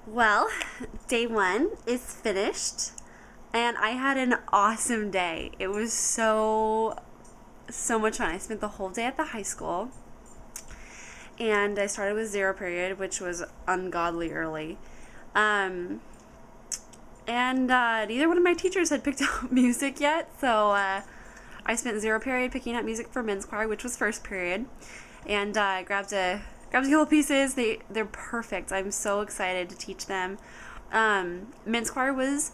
Well, day one is finished, and I had an awesome day. It was so much fun. I spent the whole day at the high school, and I started with zero period, which was ungodly early. Um, and neither one of my teachers had picked out music yet, so I spent zero period picking out music for men's choir, which was first period, and grabbed a couple pieces. They're perfect. I'm so excited to teach them. Men's choir was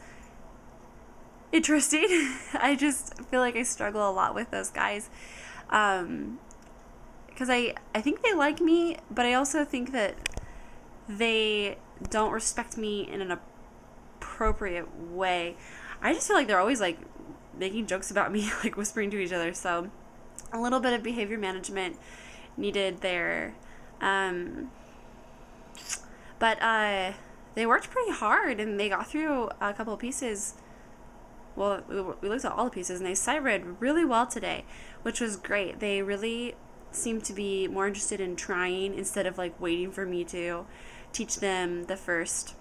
interesting. I just feel like I struggle a lot with those guys. Because I think they like me, but I also think that they don't respect me in an appropriate way. I just feel like they're always like making jokes about me, like whispering to each other. So a little bit of behavior management needed there. Um, but they worked pretty hard and they got through a couple of pieces. Well, we looked at all the pieces and they sight read really well today, which was great. They really seemed to be more interested in trying instead of like waiting for me to teach them the first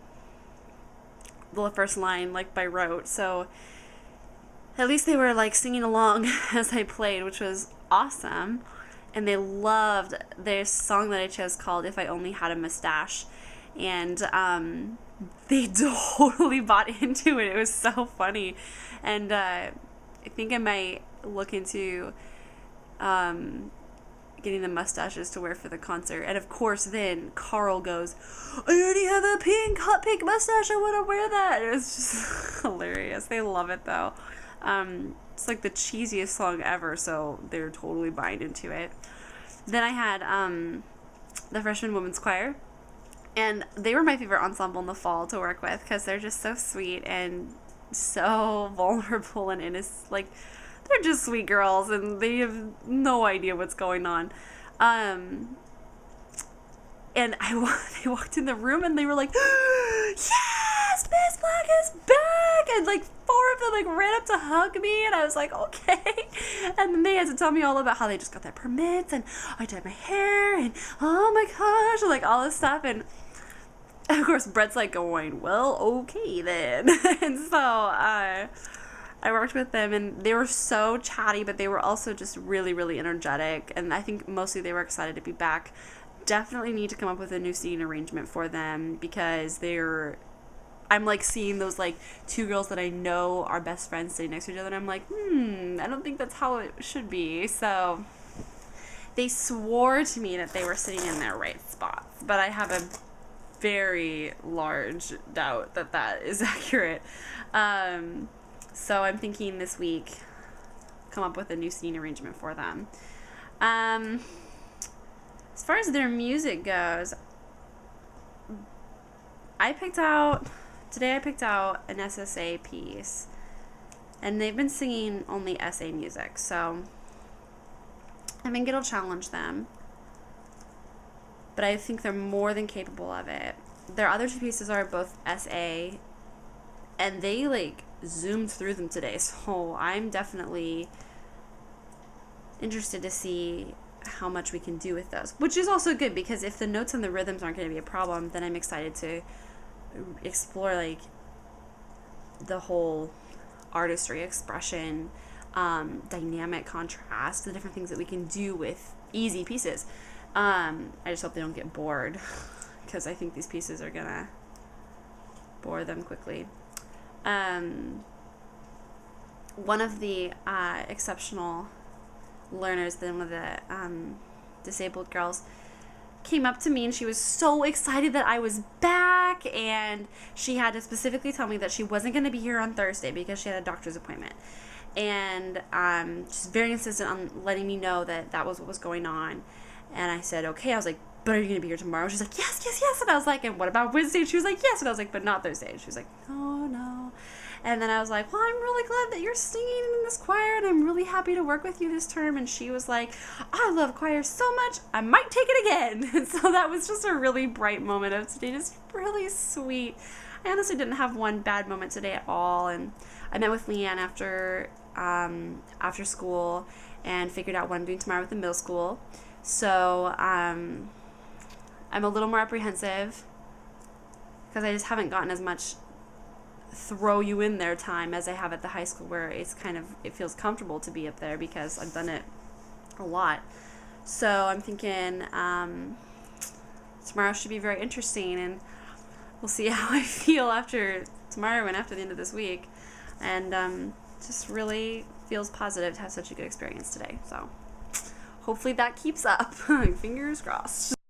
line like by rote. So at least they were like singing along as I played, which was awesome. And they loved this song that I chose called If I Only Had a Mustache. And they totally bought into it. It was so funny. And I think I might look into getting the mustaches to wear for the concert. And of course, then Carl goes, I already have a hot pink mustache. I want to wear that. It was just hilarious. They love it though. It's like the cheesiest song ever, so they're totally buying into it. Then I had the freshman women's choir, and they were my favorite ensemble in the fall to work with because they're just so sweet and so vulnerable and innocent. Like, they're just sweet girls, and they have no idea what's going on. And they walked in the room, and they were like, yes, Miss Black is back! And like 4 of them like ran up to hug me, and I was like, okay. And then they had to tell me all about how they just got their permits, and I dyed my hair, and oh my gosh, and like all this stuff. And of course, Brett's like going, well, okay then. And so I worked with them, and they were so chatty, but they were also just really, really energetic. And I think mostly they were excited to be back. Definitely need to come up with a new seating arrangement for them because I'm like seeing those like 2 girls that I know are best friends sitting next to each other, and I'm like, I don't think that's how it should be. So they swore to me that they were sitting in their right spots, but I have a very large doubt that that is accurate. So I'm thinking this week come up with a new seating arrangement for them. As far as their music goes, today I picked out an SSA piece, and they've been singing only SA music, so I think it'll challenge them, but I think they're more than capable of it. Their other 2 pieces are both SA, and they like zoomed through them today, so I'm definitely interested to see how much we can do with those, which is also good because if the notes and the rhythms aren't going to be a problem, then I'm excited to explore like the whole artistry, expression, dynamic contrast, the different things that we can do with easy pieces. I just hope they don't get bored because I think these pieces are gonna bore them quickly. One of the exceptional learners, then one of the disabled girls, came up to me and she was so excited that I was back, and she had to specifically tell me that she wasn't going to be here on Thursday because she had a doctor's appointment, and she's very insistent on letting me know that that was what was going on. And I said okay. I was like, but are you going to be here tomorrow? She's like, yes, yes, yes. And I was like, and what about Wednesday? She was like, yes. And I was like, but not Thursday. And she was like, oh no. And then I was like, well, I'm really glad that you're singing in this choir, and I'm really happy to work with you this term. And she was like, I love choir so much, I might take it again. And so that was just a really bright moment of today, just really sweet. I honestly didn't have one bad moment today at all. And I met with Leanne after school and figured out what I'm doing tomorrow with the middle school. So I'm a little more apprehensive because I just haven't gotten as much throw you in there time as I have at the high school, where it's it feels comfortable to be up there because I've done it a lot. So I'm thinking tomorrow should be very interesting, and we'll see how I feel after tomorrow and after the end of this week. And just really feels positive to have such a good experience today. So hopefully that keeps up. Fingers crossed.